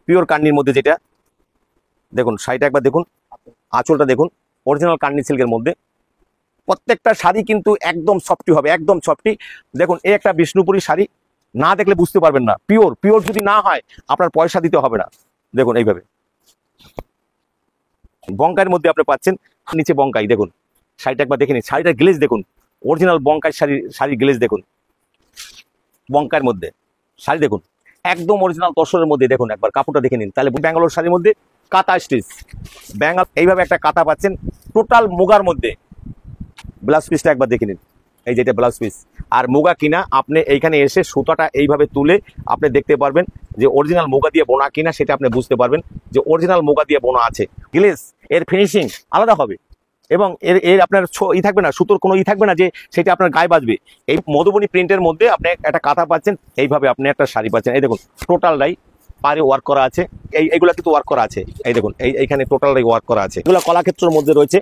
Pure কান্নির মধ্যে যেটা দেখুন, শাড়িটা একবার দেখুন, আঁচলটা দেখুন, অরিজিনাল কান্নি সিল্কের মধ্যে। প্রত্যেকটা শাড়ি কিন্তু একদম সফটি হবে, একদম সফটি। দেখুন, এই একটা বিষ্ণুপুরী শাড়ি, না দেখলে বুঝতে পারবেন না। পিওর পিওর যদি না হয় আপনার পয়সা দিতে হবে না। দেখুন এইভাবে বঙ্কাইয়ের মধ্যে আপনি পাচ্ছেন, নিচে বঙ্কাই। দেখুন শাড়িটা একবার দেখে নিন, শাড়িটার গ্লেজ দেখুন, অরিজিনাল বঙ্কাই শাড়ির গ্লেজ দেখুন। বঙ্কাইয়ের মধ্যে শাড়ি দেখুন, একদম অরিজিনাল তসরের মধ্যে। দেখুন একবার কাপড়টা দেখে নিন। তাহলে ব্যাঙ্গালোর শাড়ির মধ্যে কাঁথা স্টিচ, এইভাবে একটা কাঁথা পাচ্ছেন টোটাল মুগার মধ্যে। ব্লাউজ পিসটা একবার দেখে নিন, এই যেটা ব্লাউজ পিস। আর মুগা কিনা আপনি এইখানে এসে সুতাটা এইভাবে তুলে আপনি দেখতে পারবেন যে অরিজিনাল মুগা দিয়ে বোনা কিনা, সেটা আপনি বুঝতে পারবেন যে অরিজিনাল মুগা দিয়ে বোনা আছে। গ্লেজ এর ফিনিশিং আলাদা হবে, এবং এর আপনার থাকবে না, সুতোর কোনো থাকবে না যে সেটা আপনার গায়ে বাজবে। এই মধুবনী প্রিন্টের মধ্যে আপনি একটা কাঁথা পাচ্ছেন, এইভাবে আপনি একটা শাড়ি পাচ্ছেন। এই দেখুন টোটালটাই পারে ওয়ার্ক করা আছে, এইগুলা কিন্তু ওয়ার্ক করা আছে। এই দেখুন এইখানে টোটালটাই ওয়ার্ক করা আছে। এগুলো কলাক্ষেত্রের মধ্যে রয়েছে।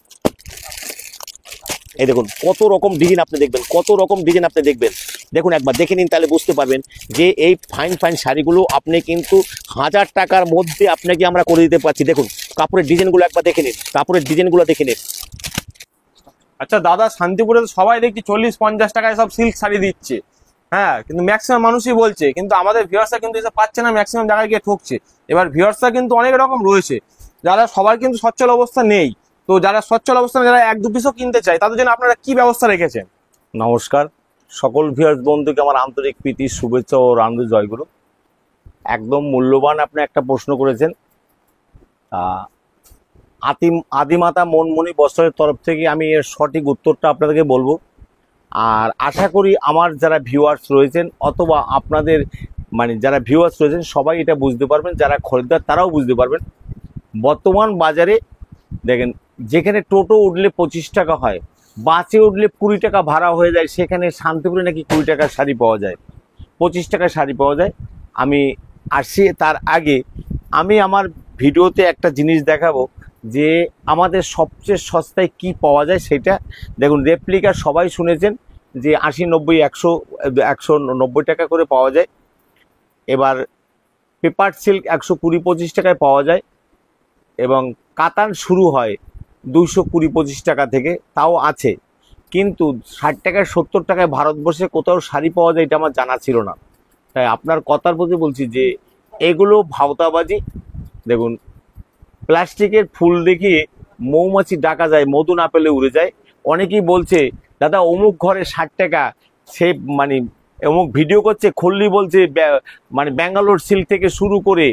এই দেখুন কত রকম ডিজাইন আপনি দেখবেন, কত রকম ডিজাইন আপনি দেখবেন। দেখুন একবার দেখে নিন, তাহলে বুঝতে পারবেন যে এই ফাইন ফাইন শাড়িগুলো আপনি কিন্তু 1000 টাকার মধ্যে আপনাকে আমরা করে দিতে পারছি। দেখুন কাপড়ের ডিজাইনগুলো একবার দেখে নিন, কাপড়ের ডিজাইনগুলো দেখে নিন। আচ্ছা দাদা, শান্তিপুরে তো সবাই দেখছি 40-50 টাকায় সব সিল্ক শাড়ি দিচ্ছে, হ্যাঁ, কিন্তু ম্যাক্সিমাম মানুষই বলছে, কিন্তু আমাদের ভিউয়ার্সরা কিন্তু এসব পাচ্ছে না, ম্যাক্সিমাম জায়গায় গিয়ে ঠকছে। এবার ভিউয়ার্সরা কিন্তু অনেক রকম রয়েছে, যারা সবার কিন্তু সচ্ছল অবস্থা নেই। তো যারা সচ্ছল অবস্থা, যারা 1-2 পিসও কিনতে চায়, তাদের জন্য আপনারা কি ব্যবস্থা রেখেছেন? নমস্কার সকল ভিউয়ার্স বন্ধুকে আমার আন্তরিক প্রীতি, শুভেচ্ছা ও আনন্দ জয়গুরু। একদম মূল্যবান আপনি একটা প্রশ্ন করেছেন। আদিমাতা মনমণি বস্ত্রের তরফ থেকে আমি এর সঠিক উত্তরটা আপনাদেরকে বলবো। আর আশা করি আমার যারা ভিউয়ার্স রয়েছেন, অথবা আপনাদের যারা ভিউয়ার্স রয়েছেন, সবাই এটা বুঝতে পারবেন, যারা খরিদ্দার তারাও বুঝতে পারবেন। বর্তমান বাজারে দেখেন, যেখানে টোটো উঠলে 25 টাকা হয়, বাসে উঠলে 20 টাকা ভাড়া হয়ে যায়, সেখানে শান্তিপুরে নাকি 20 টাকার শাড়ি পাওয়া যায়, 25 টাকার শাড়ি পাওয়া যায়। আমি আসি তার আগে আমি আমার ভিডিওতে একটা জিনিস দেখাবো যে আমাদের সবচেয়ে সস্তায় কি পাওয়া যায় সেটা দেখুন। রেপ্লিকা সবাই শুনেছেন যে 80, 90, 100, 190 টাকা করে পাওয়া যায়। এবার পেপার সিল্ক 120-25 টাকায় পাওয়া যায়, এবং কাতান শুরু হয় 220-25 টাকা থেকে, তাও আছে। কিন্তু 60 টাকায় 70 টাকায় ভারতবর্ষে কোথাও শাড়ি পাওয়া যায় এটা আমার জানা ছিল না। তাই আপনার কথার প্রতি বলছি যে এগুলো ভাওতাবাজি। দেখুন প্লাস্টিকের ফুল দেখিয়ে মৌমাছি ডাকা যায়, মধু না পেলে উড়ে যায়। অনেকেই বলছে দাদা অমুক ঘরে 60 টাকা, সে অমুক ভিডিও করছে, খুললি বলছে ব্যাঙ্গালোর সিল্ক থেকে শুরু করে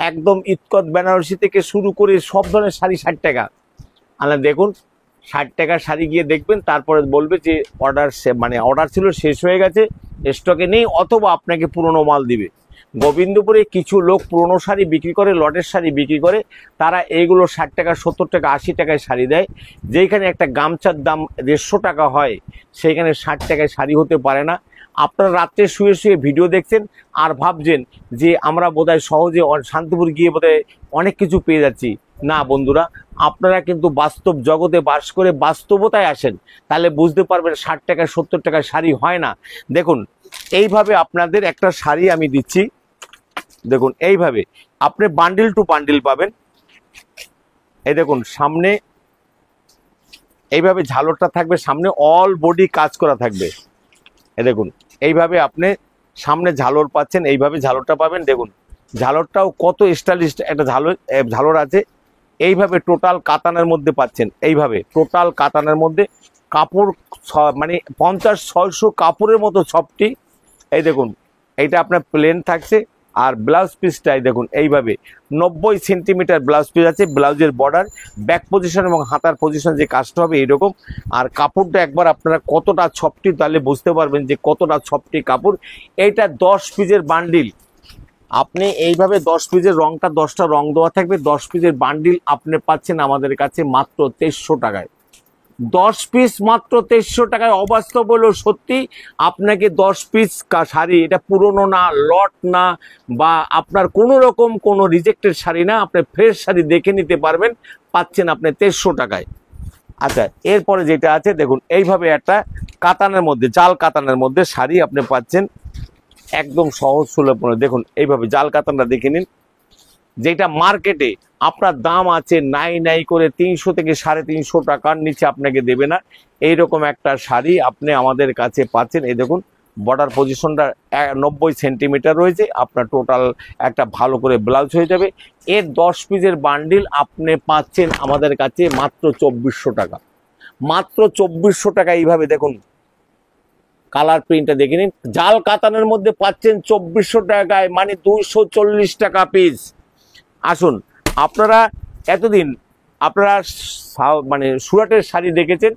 একদম ইতকত বেনারসি থেকে শুরু করে সব ধরনের শাড়ি 60 টাকা। দেখুন 60 টাকার শাড়ি গিয়ে দেখবেন, তারপরে বলবে যে অর্ডার ছিল, শেষ হয়ে গেছে, স্টকে নেই, অথবা আপনাকে পুরনো মাল দিবে। গোবিন্দপুরে কিছু লোক পুরনো শাড়ি বিক্রি করে, লটের শাড়ি বিক্রি করে, তারা এইগুলো 60 টাকা, 70 টাকা, 80 টাকায় শাড়ি দেয়। যেখানে একটা গামছার দাম 150 টাকা হয়, সেইখানে 60 টাকায় শাড়ি হতে পারে না। আপনারা রাত্রে শুয়ে শুয়ে ভিডিও দেখছেন আর ভাবছেন যে আমরা বোধহয় সহজে শান্তিপুর গিয়ে বোধহয় অনেক কিছু পেয়ে যাচ্ছি। না বন্ধুরা, আপনারা কিন্তু বাস্তব জগতে বাস করে বাস্তবতায় আসেন, তাহলে বুঝতে পারবেন 60 টাকা 70 টাকায় শাড়ি হয় না। দেখুন এইভাবে আপনাদের একটা শাড়ি আমি দিচ্ছি। দেখুন এইভাবে আপনি বান্ডিল টু বান্ডিল পাবেন। এই দেখুন সামনে এইভাবে ঝালরটা থাকবে, সামনে অল বডি কাজ করা থাকবে। এই দেখুন এইভাবে আপনি সামনে ঝালর পাচ্ছেন, এইভাবে ঝালরটা পাবেন। দেখুন ঝালরটাও কত স্টাইলিশ একটা ঝালর আছে। এইভাবে টোটাল কাতানের মধ্যে পাচ্ছেন, এইভাবে টোটাল কাতানের মধ্যে কাপড় 50-600 কাপড়ের মতো সবটি। এই দেখুন এইটা আপনার প্লেন থাকছে। আর ব্লাউজ পিসটাই দেখুন এইভাবে 90 সেন্টিমিটার ব্লাউজ পিস আছে। ব্লাউজের বর্ডার, ব্যাক পজিশন এবং হাতার পজিশন যে কাজটা হবে এইরকম। আর কাপড়টা একবার আপনারা কতটা সফটি, তাহলে বুঝতে পারবেন যে কতটা সফটি কাপড়। এইটা 10 পিসের বান্ডিল। আপনি এইভাবে 10 পিসের রংটা 10টা রং দেওয়া থাকবে, 10 পিসের বান্ডিল আপনি পাচ্ছেন আমাদের কাছে মাত্র 2300 টাকায়। 10 পিস মাত্র 2300 টাকায়। অবাস্তব হলো সত্যি। আপনাকে 10 পিস শাড়ি, এটা পুরনো না, লট না, বা আপনার কোনো রকম কোনো রিজেক্টেড শাড়ি না, আপনি ফ্রেশ শাড়ি দেখে নিতে পারবেন, পাচ্ছেন আপনি 2300 টাকায়। আচ্ছা এরপরে যেটা আছে দেখুন, এইভাবে একটা কাতানের মধ্যে, জাল কাতানের মধ্যে শাড়ি আপনি পাচ্ছেন একদম সহজ সুলভ মূল্যে। দেখুন এইভাবে জাল কাতানটা দেখে নিন, যেটা মার্কেটে আপনার দাম আছে নাই নাই করে 300 থেকে 350 টাকার নিচে আপনাকে দেবে না, এইরকম একটা শাড়ি আপনি আমাদের কাছে পাচ্ছেন। এই দেখুন বর্ডার পজিশনটা 90 সেন্টিমিটার রয়েছে, আপনার টোটাল একটা ভালো করে ব্লাউজ হয়ে যাবে। এর 10 পিসের বান্ডিল আপনি পাচ্ছেন আমাদের কাছে মাত্র 2400 টাকা, মাত্র 2400 টাকা। এইভাবে দেখুন কালার প্রিন্টটা দেখে নিন, জাল কাতানের মধ্যে পাচ্ছেন 2400 টাকায়, মানে 240 টাকা পিস। আসুন, আপনারা এতদিন আপনারা মানে সুরাটের শাড়ি দেখেছেন,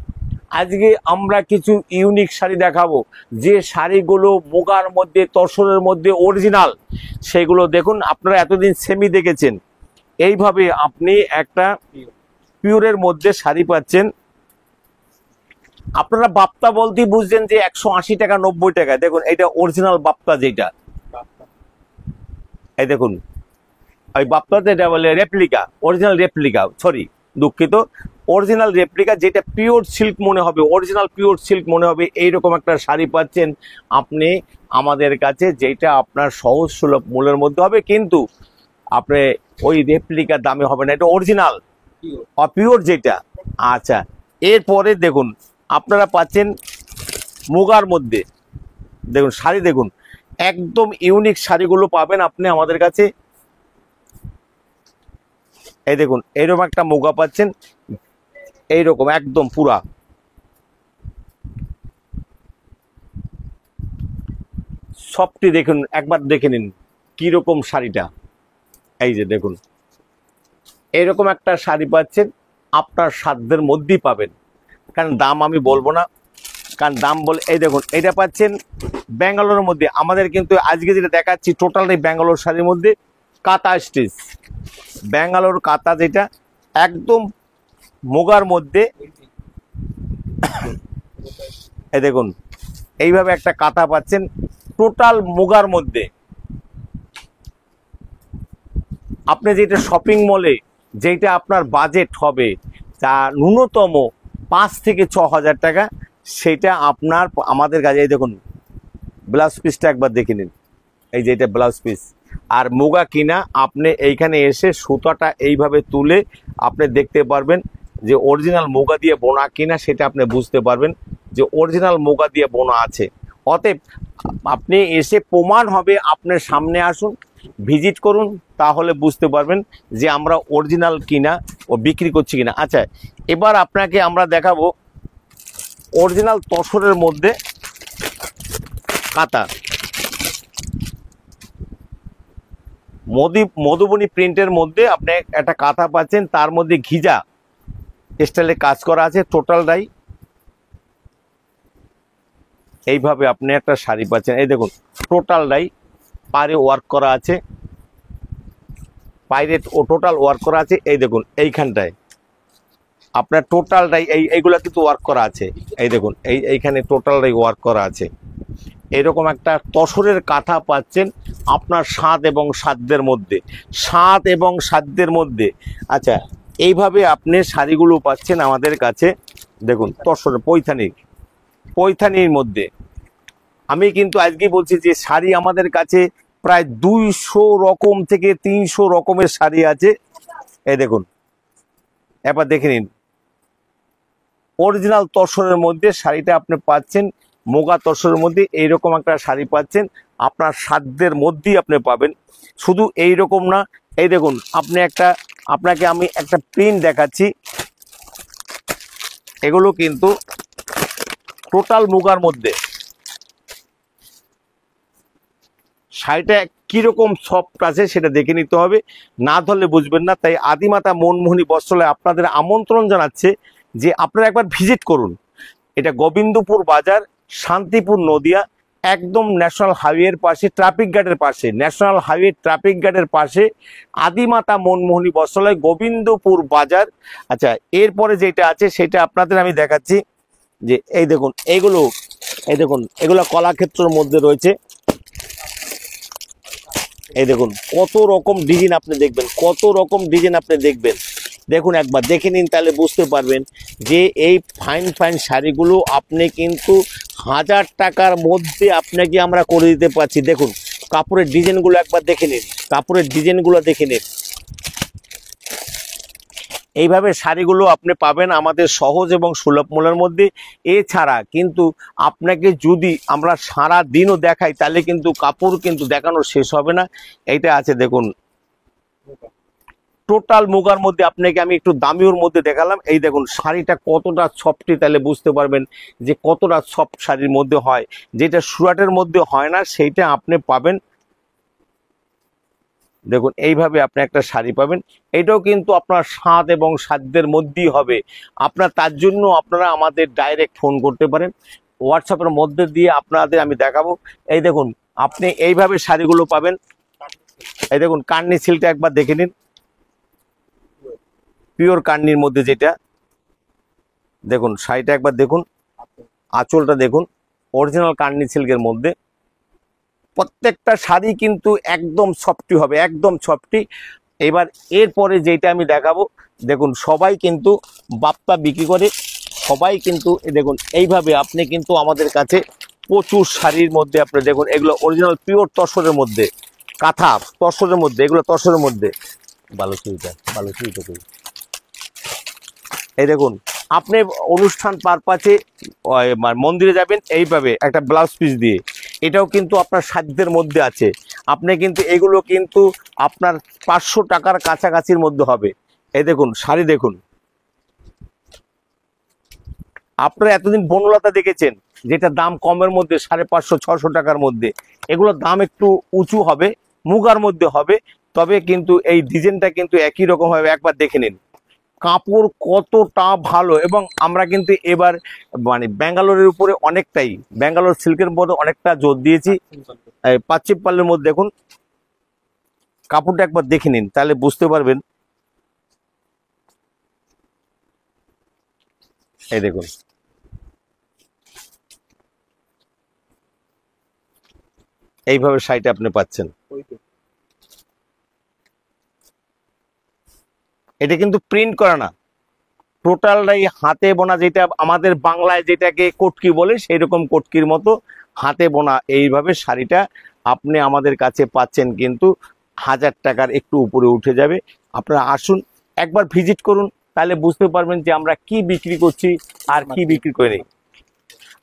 আজকে আমরা কিছু ইউনিক শাড়ি দেখাবো, যে শাড়িগুলো মুগার মধ্যে তসরের মধ্যে অরিজিনাল, সেগুলো দেখুন। আপনারা এতদিন সেমি দেখেছেন, এইভাবে আপনি একটা পিওরের মধ্যে শাড়ি পাচ্ছেন। আপনারা বাপ্তা বলতেই বুঝছেন যে 180 টাকা 90 টাকা। দেখুন এটা অরিজিনাল বাপ্তা, যেটা এই দেখুন ওই বাপ্তাতে এটা বলে রেপ্লিকা, অরিজিনাল রেপ্লিকা, সরি দুঃখিত, অরিজিনাল রেপ্লিকা, যেটা পিওর সিল্ক মনে হবে, অরিজিনাল পিওর সিল্ক মনে হবে, এইরকম একটা শাড়ি পাচ্ছেন আপনি আমাদের কাছে, যেটা আপনার সহজ সুলভ মূল্যের মধ্যে হবে, কিন্তু আপনি ওই রেপ্লিকার দামে হবে না, এটা অরিজিনাল পিওর যেটা। আচ্ছা, এরপরে দেখুন আপনারা পাচ্ছেন মুগার মধ্যে, দেখুন শাড়ি দেখুন, একদম ইউনিক শাড়িগুলো পাবেন আপনি আমাদের কাছে। এই দেখুন এইরকম একটা মুগা পাচ্ছেন, এইরকম একদম পুরা সবটি দেখুন, একবার দেখে নিন কিরকম শাড়িটা। এই যে দেখুন এইরকম একটা শাড়ি পাচ্ছেন, আপনার সাধ্যের মধ্যেই পাবেন, কারণ দাম আমি বলবো না, কারণ দাম বলে। এই দেখুন এটা পাচ্ছেন ব্যাঙ্গালোরের মধ্যে, আমাদের কিন্তু আজকে যেটা দেখাচ্ছি টোটালটাই ব্যাঙ্গালোর শাড়ির মধ্যে, কাতা স্টিচ, ব্যাঙ্গালোর কাতা, যেটা একদম মুগার মধ্যে। এই দেখুন এইভাবে একটা কাতা পাচ্ছেন টোটাল মুগার মধ্যে। আপনি যেটা শপিং মলে যেটা আপনার বাজেট হবে তা ন্যূনতম 5 থেকে 6,000 টাকা, সেটা আপনার আমাদের কাছে। এই দেখুন ব্লাউজ পিসটা একবার দেখে নিন, এই যে এটা ব্লাউজ পিস। আর মুগা কিনা আপনি এইখানে এসে সুতাটা এইভাবে তুলে আপনি দেখতে পারবেন যে অরিজিনাল মুগা দিয়ে বোনা কিনা, সেটা আপনি বুঝতে পারবেন যে অরিজিনাল মুগা দিয়ে বোনা আছে। অতএব আপনি এসে প্রমাণ হবে, আপনার সামনে আসুন, ভিজিট করুন, তাহলে বুঝতে পারবেন যে আমরা অরিজিনাল কিনা ও বিক্রি করছি কিনা। আচ্ছা, এবার আপনাকে আমরা দেখাবো অরিজিনাল তসরের মধ্যে কাতা, মধুবনী প্রিন্টের মধ্যে আপনি একটা কাঁথা পাচ্ছেন, তার মধ্যে ঘিজা স্টাইলে কাজ করা আছে টোটালটাই। এইভাবে আপনি একটা শাড়ি পাচ্ছেন, এই দেখুন টোটালটাই পারে ওয়ার্ক করা আছে, পাইরেট ও টোটাল ওয়ার্ক করা আছে। এই দেখুন এইখানটায় আপনার টোটালটাই এইগুলা কিন্তু ওয়ার্ক করা আছে, এই দেখুন এইখানে টোটালটাই ওয়ার্ক করা আছে। এরকম একটা তসরের কাঁথা পাচ্ছেন আপনার স্বাদ এবং সাধ্যের মধ্যে, স্বাদ এবং সাধ্যের মধ্যে। আচ্ছা, এইভাবে আপনি শাড়িগুলো পাচ্ছেন আমাদের কাছে। দেখুন তসরের পৈথানির মধ্যে আমি কিন্তু আজকে বলছি যে শাড়ি আমাদের কাছে প্রায় 200 রকম থেকে 300 রকমের শাড়ি আছে। এই দেখুন একবার দেখে নিন, অরিজিনাল তসরের মধ্যে শাড়িটা আপনি পাচ্ছেন, মুগা তসরের মধ্যে এইরকম একটা শাড়ি পাচ্ছেন, আপনার সাধ্যের মধ্যেই আপনি পাবেন। শুধু এই রকম না, এই দেখুন আপনাকে আমি একটা প্রিন্ট দেখাচ্ছি, এগুলো কিন্তু টোটাল মুগার মধ্যে। শাড়িটা কিরকম সফট আছে সেটা দেখে নিতে হবে, না ধরলে বুঝবেন না। তাই আদিমাতা মনমোহিনী বস্ত্রালয় আপনাদের আমন্ত্রণ জানাচ্ছে যে আপনারা একবার ভিজিট করুন। এটা গোবিন্দপুর বাজার, শান্তিপুর, নদিয়া, একদম ন্যাশনাল হাইওয়ের পাশে, ট্রাফিক গার্ডের পাশে, ন্যাশনাল হাইওয়ে ট্রাফিক গার্ডের পাশে আদিমাতা মনমোহিনী বস্ত্রালয়, গোবিন্দপুর বাজার। আচ্ছা, এরপরে যেটা আছে সেটা আপনাদের আমি দেখাচ্ছি, যে এই দেখুন এগুলো কলাক্ষেত্রের মধ্যে রয়েছে। এই দেখুন কত রকম ডিজাইন আপনি দেখবেন, কত রকম ডিজাইন আপনি দেখবেন। দেখুন একবার দেখে নিন, তাহলে বুঝতে পারবেন যে এই ফাইন শাড়িগুলো আপনি কিন্তু 1000 টাকার মধ্যে আপনাকে আমরা করে দিতে পারছি। দেখুন কাপড়ের ডিজাইনগুলো একবার দেখে নিন, কাপড়ের ডিজাইনগুলো দেখে নিন, এইভাবে শাড়িগুলো আপনি পাবেন আমাদের সহজ এবং সুলভ মূল্যের মধ্যে। এছাড়া কিন্তু আপনাকে যদি আমরা সারা দিনও দেখাই তাহলে কিন্তু কাপড় কিন্তু দেখানো শেষ হবে না। এইটা আছে দেখুন, টোটাল মুগার মধ্যে আপনাকে আমি একটু দামিওর মধ্যে দেখালাম। এই দেখুন শাড়িটা কতটা সফটি, তাহলে বুঝতে পারবেন যে কতটা সফট শাড়ির মধ্যে হয়, যেটা সুরাটের মধ্যে হয় না সেইটা আপনি পাবেন। দেখুন এইভাবে আপনি একটা শাড়ি পাবেন। এটাও কিন্তু আপনার স্বাদ এবং সাধ্যের মধ্যেই হবে। আপনার তার জন্য আপনারা আমাদের ডাইরেক্ট ফোন করতে পারেন, হোয়াটসঅ্যাপের মধ্যে দিয়ে আপনাদের আমি দেখাবো। এই দেখুন আপনি এইভাবে শাড়িগুলো পাবেন। এই দেখুন কান্নি সিল্কটা একবার দেখে নিন, পিওর কান্নির মধ্যে যেটা। দেখুন শাড়িটা একবার দেখুন, আঁচলটা দেখুন, অরিজিনাল কান্নি সিল্কের মধ্যে। প্রত্যেকটা শাড়ি কিন্তু একদম সফটি হবে, একদম সফটি। এবার এরপরে যেটা আমি দেখাবো, দেখুন সবাই কিন্তু বাপ্পা বিক্রি করে, সবাই কিন্তু দেখুন এইভাবে আপনি কিন্তু আমাদের কাছে প্রচুর শাড়ির মধ্যে আপনি দেখুন এগুলো অরিজিনাল পিওর তসরের মধ্যে, কাঁথা তসরের মধ্যে, এগুলো তসরের মধ্যে। ভালো সুইটা, ভালো সুইটা। এই দেখুন আপনি অনুষ্ঠান পারপাসে মন্দিরে যাবেন এইভাবে একটা ব্লাউজ পিস দিয়ে, এটাও কিন্তু আপনার সাধ্যের মধ্যে আছে। আপনি কিন্তু এগুলো কিন্তু আপনার 500 টাকার কাছাকাছির মধ্যে হবে। এই দেখুন শাড়ি দেখুন, আপনারা এতদিন বনলতা দেখেছেন যেটা দাম কমের মধ্যে 550-600 টাকার মধ্যে, এগুলোর দাম একটু উঁচু হবে, মুগার মধ্যে হবে, তবে কিন্তু এই ডিজাইনটা কিন্তু একই রকম হবে। একবার দেখে নিন কাপড় কতটা ভালো। এবং আমরা কিন্তু এবার মানে ব্যাঙ্গালোরের উপরে অনেকটাই, ব্যাঙ্গালোর সিল্কের মধ্যে অনেকটা জোর দিয়েছি। পাচ্চিম পাল্লের মধ্যে দেখুন কাপড়টা একবার দেখে নিন, তাহলে বুঝতে পারবেন। এই দেখুন এইভাবে শাড়িটা আপনি পাচ্ছেন। এটা কিন্তু প্রিন্ট করা না, টোটালটাই হাতে বোনা, যেটা আমাদের বাংলায় যেটাকে কটকি বলে সেই রকম কটকির মতো হাতে বোনা। এইভাবে শাড়িটা আপনি আমাদের কাছে পাচ্ছেন কিন্তু 1000 টাকার একটু উপরে উঠে যাবে। আপনারা আসুন একবার ভিজিট করুন, তাহলে বুঝতে পারবেন যে আমরা কি বিক্রি করছি আর কি বিক্রি করি।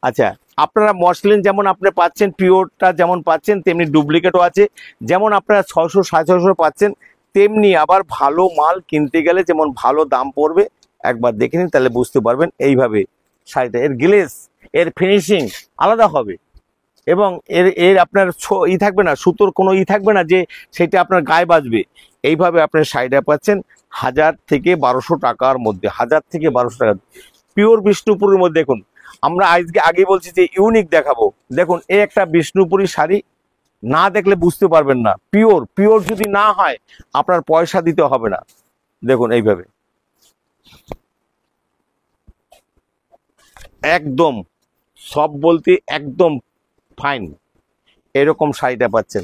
আচ্ছা, আপনারা মসলিন যেমন আপনি পাচ্ছেন পিওরটা যেমন পাচ্ছেন, তেমনি ডুপ্লিকেটও আছে। যেমন আপনারা 600-650 পাচ্ছেন, তেমনি আবার ভালো মাল কিনতে গেলে যেমন ভালো দাম পড়বে। একবার দেখে নিন, তাহলে বুঝতে পারবেন। এইভাবে শাড়িটা, এর গ্লেজ, এর ফিনিশিং আলাদা হবে। এবং এর এর আপনার থাকবে না, সুতোর কোনো থাকবে না যে সেটা আপনার গায়ে বাজবে। এইভাবে আপনার শাড়িটা পাচ্ছেন 1000 থেকে 1200 টাকার মধ্যে, 1000 থেকে 1200 টাকা। পিওর বিষ্ণুপুরের মধ্যে দেখুন, আমরা আগে বলছি যে ইউনিক দেখাবো। দেখুন এই একটা বিষ্ণুপুরি শাড়ি, না দেখলে বুঝতে পারবেন না। পিওর পিওর যদি না হয় আপনার পয়সা দিতে হবে না। দেখুন এইভাবে একদম সব বলতে একদম ফাইন, এরকম শাড়িটা পাচ্ছেন।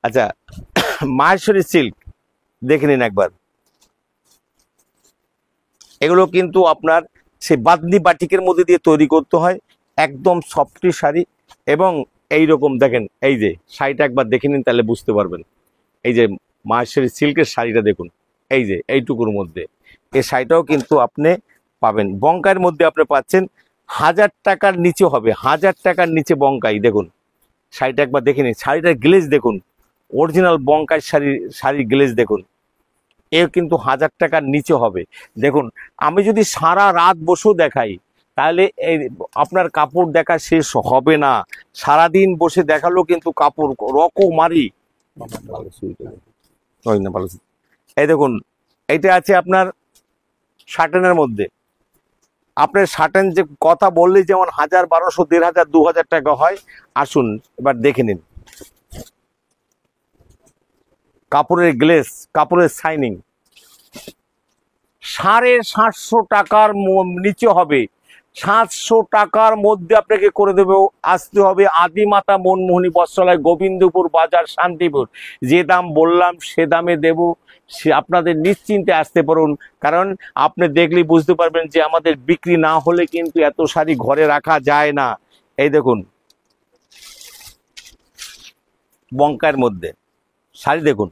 আচ্ছা, মাহেশ্বরী সিল্ক দেখে নিন একবার। এগুলো কিন্তু আপনার সেই বাদনি বাটিকের মধ্যে দিয়ে তৈরি করতে হয়, একদম সফটি শাড়ি। এবং এই রকম দেখেন, এই যে শাড়িটা একবার দেখে নিন, তাহলে বুঝতে পারবেন। এই যে মাহেশ্বরী সিল্কের শাড়িটা দেখুন, এই যে এইটুকুর মধ্যে এই শাড়িটাও কিন্তু আপনি পাবেন। বঙ্কার মধ্যে আপনি পাচ্ছেন 1000 টাকার নিচে হবে, 1000 টাকার নিচে বঙ্কাই। দেখুন শাড়িটা একবার দেখে নিন, শাড়িটার গ্লেজ দেখুন, অরিজিনাল বঙ্কাই শাড়ির গ্লেজ দেখুন। এর কিন্তু 1000 টাকার নিচে হবে। দেখুন আমি যদি সারা রাত বসেও দেখাই তাহলে এই আপনার কাপড় দেখা শেষ হবে না। সারাদিন বসে দেখালেও কিন্তু কাপড় রকমারি হয় না ভালো। এই দেখুন এইটা আছে আপনার শার্টেনের মধ্যে। আপনার শার্টেন যে কথা বললে যেমন 1000, 1200, 1500, 2000 টাকা হয়। আসুন এবার দেখে নিন কাপড়ের গ্লেজ, কাপড়ের শাইনিং। 750 টাকার নিচে হবে, 700 টাকার মধ্যে আপনাকে করে দেবে। আসতে হবে আদিমাতা মনমোহনী বস্ত্রালয়, গোবিন্দপুর বাজার, শান্তিপুর। যে দাম বললাম সে দামে দেব, সে আপনাদের নিশ্চিন্তে আসতে পারুন। কারণ আপনি দেখলেই বুঝতে পারবেন যে আমাদের বিক্রি না হলে কিন্তু এত শাড়ি ঘরে রাখা যায় না। এই দেখুন বঙ্কার মধ্যে শাড়ি দেখুন,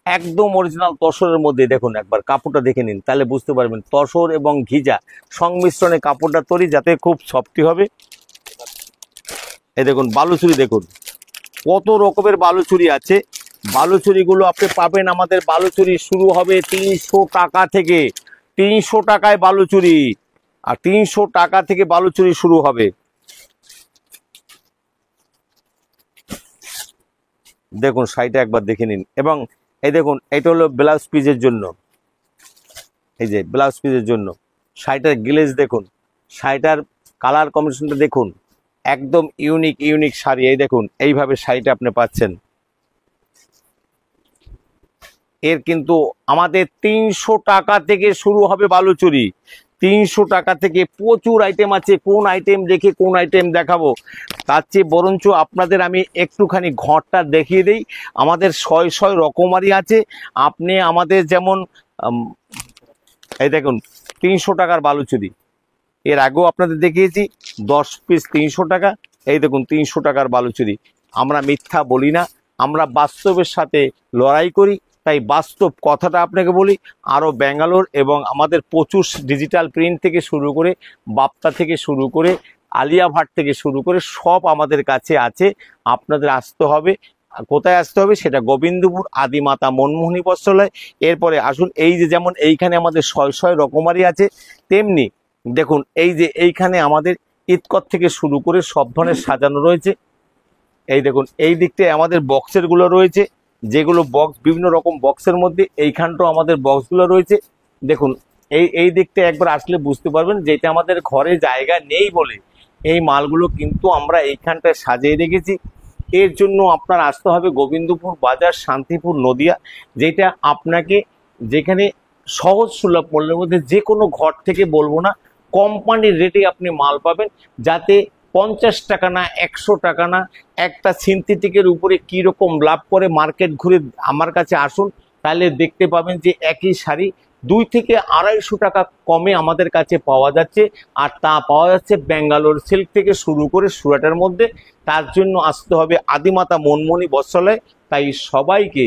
একদম অরিজিনাল তসরের মধ্যে। দেখুন একবার কাপড়টা দেখে নিন, তাহলে বুঝতে পারবেন তসর এবং ঘিজা সংমিশ্রণে কাপড়টা তৈরি, যাতে খুব সফটি হবে। এই দেখুন বালুচুরি, দেখুন কত রকমের বালুচুরি আছে। বালুচুরিগুলো আপনি পাবেন, আমাদের বালুচুরি শুরু হবে 300 টাকা থেকে। 300 টাকায় বালুচুরি, আর 300 টাকা থেকে বালুচুরি শুরু হবে। দেখুন শাড়িটা একবার দেখে নিন। এবং এই দেখুন এটা হলো ব্লাউজ পিসের জন্য, এই যে ব্লাউজ পিসের জন্য শাড়িটার গ্লেজ দেখুন, শাড়িটার কালার কম্বিনেশনটা দেখুন, একদম ইউনিক ইউনিক শাড়ি। এই দেখুন এইভাবে শাড়িটা আপনি পাচ্ছেন। এর কিন্তু আমাদের 300 টাকা থেকে শুরু হবে বালুচুরি। 300 টাকা থেকে প্রচুর আইটেম আছে। কোন আইটেম রেখে কোন আইটেম দেখাবো, তার চেয়ে বরঞ্চ আপনাদের আমি একটুখানি ঘরটা দেখিয়ে দিই। আমাদের শয় রকমারি আছে। আপনি আমাদের যেমন এই দেখুন 300 টাকার বালুচুরি, এর আগেও আপনাদের দেখিয়েছি 10 পিস 300 টাকা। এই দেখুন 300 টাকার বালুচুরি। আমরা মিথ্যা বলি না, আমরা বাস্তবের সাথে লড়াই করি, তাই বাস্তব কথাটা আপনাকে বলি। আরও ব্যাঙ্গালোর এবং আমাদের প্রচুর ডিজিটাল প্রিন্ট থেকে শুরু করে, বাপ্তা থেকে শুরু করে, আলিয়া ভাট থেকে শুরু করে সব আমাদের কাছে আছে। আপনাদের আসতে হবে। কোথায় আসতে হবে সেটা গোবিন্দপুর আদিমাতা মনমোহনী বস্ত্রালয়। এরপরে আসুন, এই যে যেমন এইখানে আমাদের শয় রকমারি আছে, তেমনি দেখুন এই যে এইখানে আমাদের ইতকত থেকে শুরু করে সব ধরনের সাজানো রয়েছে। এই দেখুন এই দিকটায় আমাদের বক্সের গুলো রয়েছে, যেগুলো বক্স বিভিন্ন রকম বক্সের মধ্যে এইখানটাও আমাদের বক্সগুলো রয়েছে। দেখুন এই দিকটা একবার আসলে বুঝতে পারবেন যে এটা আমাদের ঘরে জায়গা নেই বলে এই মালগুলো কিন্তু আমরা এইখানটায় সাজিয়ে রেখেছি। এর জন্য আপনার আসতে হবে গোবিন্দপুর বাজার, শান্তিপুর, নদিয়া, যেটা আপনাকে যেখানে সহজ সুলভ মূল্যের মধ্যে যে কোনো ঘর থেকে বলবো না, কোম্পানির রেটে আপনি মাল পাবেন, যাতে 50 টাকা না 100 টাকা না, একটা সিনথেটিকের উপরে কীরকম লাভ করে। মার্কেট ঘুরে আমার কাছে আসুন, তাহলে দেখতে পাবেন যে একই শাড়ি 2 থেকে 250 টাকা কমে আমাদের কাছে পাওয়া যাচ্ছে। আর তা পাওয়া যাচ্ছে ব্যাঙ্গালোর সিল্ক থেকে শুরু করে সুরাটের মধ্যে। তার জন্য আসতে হবে আদিমাতা মনমোহনী বস্ত্রালয়। তাই সবাইকে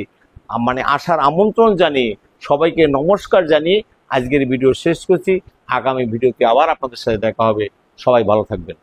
মানে আসার আমন্ত্রণ জানিয়ে, সবাইকে নমস্কার জানিয়ে আজকের ভিডিও শেষ করছি। আগামী ভিডিওতে আবার আপনাদের সাথে দেখা হবে। সবাই ভালো থাকবেন।